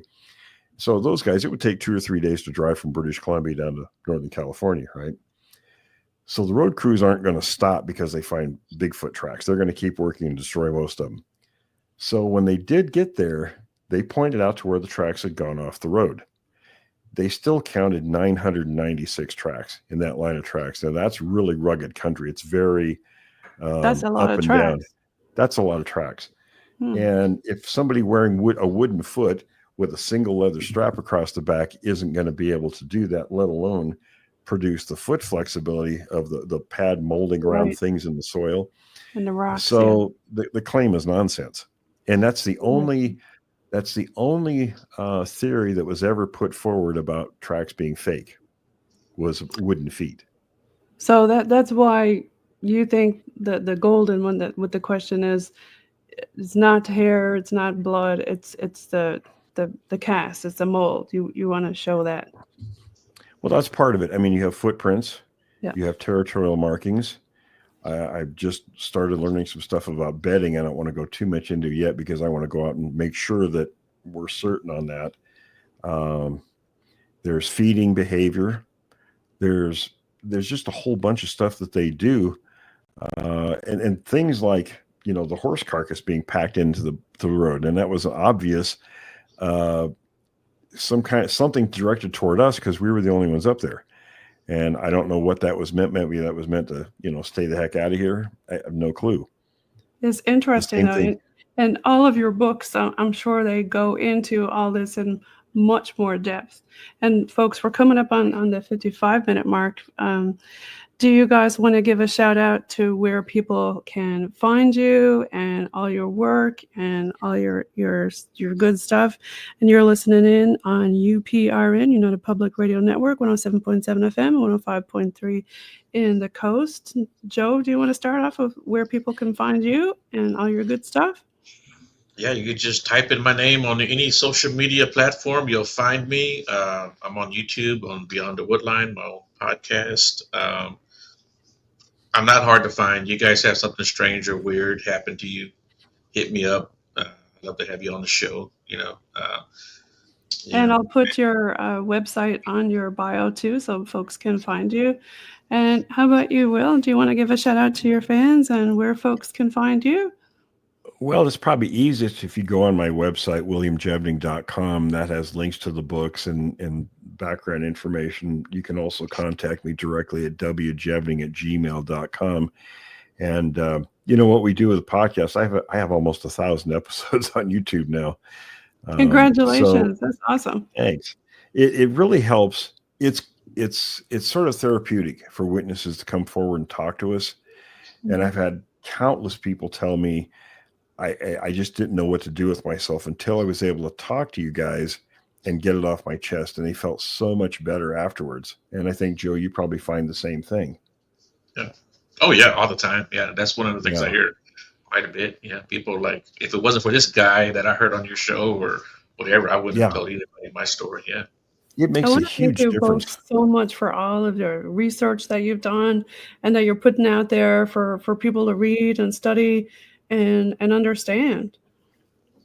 So those guys, it would take 2 or 3 days to drive from British Columbia down to Northern California, right? So the road crews aren't going to stop because they find Bigfoot tracks. They're going to keep working and destroy most of them. So when they did get there, they pointed out to where the tracks had gone off the road. They still counted 996 tracks in that line of tracks. Now that's really rugged country. It's very that's a lot of tracks. Down. That's a lot of tracks. And if somebody wearing a wooden foot with a single leather strap across the back isn't going to be able to do that, let alone produce the foot flexibility of the pad molding around things in the soil. And the rocks. So the claim is nonsense, and that's the only theory that was ever put forward about tracks being fake, was wooden feet. So that's why you think the golden one, that what the question is, it's not hair, it's not blood, it's the cast, it's the mold. You want to show that. Well, that's part of it. I mean, you have footprints, Yeah. you have territorial markings. I've just started learning some stuff about bedding. I don't want to go too much into yet because I want to go out and make sure that we're certain on that. There's feeding behavior. There's just a whole bunch of stuff that they do, and things like, you know, the horse carcass being packed into the road, and that was obvious. Something directed toward us because we were the only ones up there. And I don't know what that was meant. Maybe that was meant to, you know, stay the heck out of here. I have no clue. It's interesting, though. And all of your books, I'm sure they go into all this in much more depth. And folks, we're coming up on the 55-minute mark. Do you guys want to give a shout out to where people can find you and all your work and all your good stuff? And you're listening in on UPRN, United Public Radio Network, 107.7 FM, 105.3 in the coast. Joe, do you want to start off with where people can find you and all your good stuff? Yeah, you could just type in my name on any social media platform. You'll find me. I'm on YouTube, on Beyond the Woodline, my own podcast. I'm not hard to find. You guys have something strange or weird happen to you, hit me up. I'd love to have you on the show, you know. And I'll put your website on your bio too, so folks can find you. And how about you, Will? Do you want to give a shout out to your fans and where folks can find you? Well, it's probably easiest if you go on my website, williamjevning.com. That has links to the books and background information. You can also contact me directly at wjevning@gmail.com. And you know what we do with the podcast? I have almost 1,000 episodes on YouTube now. Congratulations. That's awesome. Thanks. It really helps. It's sort of therapeutic for witnesses to come forward and talk to us. And I've had countless people tell me, I just didn't know what to do with myself until I was able to talk to you guys and get it off my chest. And they felt so much better afterwards. And I think, Joe, you probably find the same thing. Yeah. Oh, yeah, all the time. Yeah, that's one of the things I hear quite a bit. Yeah, people are like, if it wasn't for this guy that I heard on your show or whatever, I wouldn't have told anybody my story. Yeah. It makes a huge difference. Thank you both so much for all of your research that you've done and that you're putting out there for people to read and study and understand.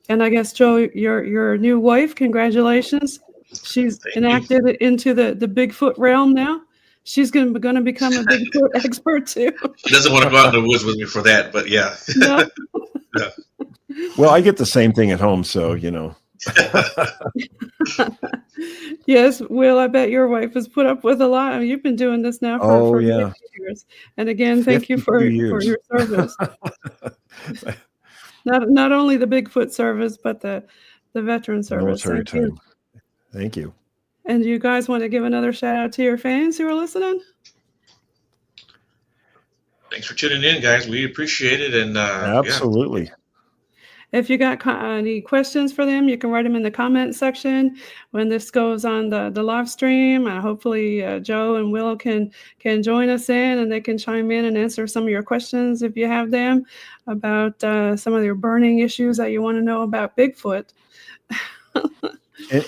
And I guess, Joe, your new wife, congratulations. She's enacted it into the Bigfoot realm now. She's going to become a Bigfoot expert too. She doesn't want to go out in the woods with me for that, but yeah. No. Yeah. Well, I get the same thing at home, so, you know. Yes, Will, I bet your wife has put up with a lot. I mean, you've been doing this now for 50 years. And again, thank you for your service. Not only the Bigfoot service, but the veteran service. Military time. Thank you. And you guys want to give another shout out to your fans who are listening? Thanks for tuning in, guys. We appreciate it. And absolutely. Yeah. If you got any questions for them, you can write them in the comment section when this goes on the live stream. Hopefully Joe and Will can join us in, and they can chime in and answer some of your questions if you have them about some of your burning issues that you want to know about Bigfoot.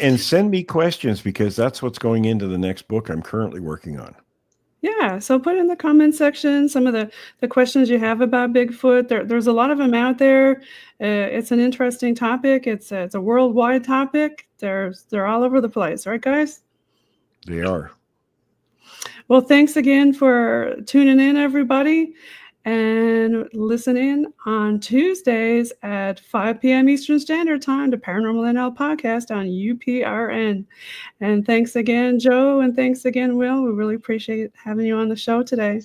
and send me questions, because that's what's going into the next book I'm currently working on. Yeah, so put in the comment section some of the questions you have about Bigfoot. There's a lot of them out there. It's an interesting topic. It's a worldwide topic. They're all over the place, right, guys? They are. Well, thanks again for tuning in, everybody, and listen in on Tuesdays at 5 p.m. Eastern Standard Time to ParanormalNL podcast on UPRN. And thanks again, Joe, and thanks again, Will. We really appreciate having you on the show today.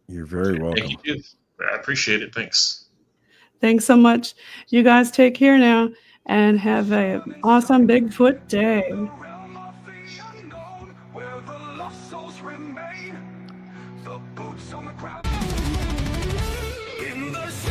You're very welcome. Thank you. I appreciate it. Thanks. Thanks so much. You guys take care now and have an awesome Bigfoot day. In the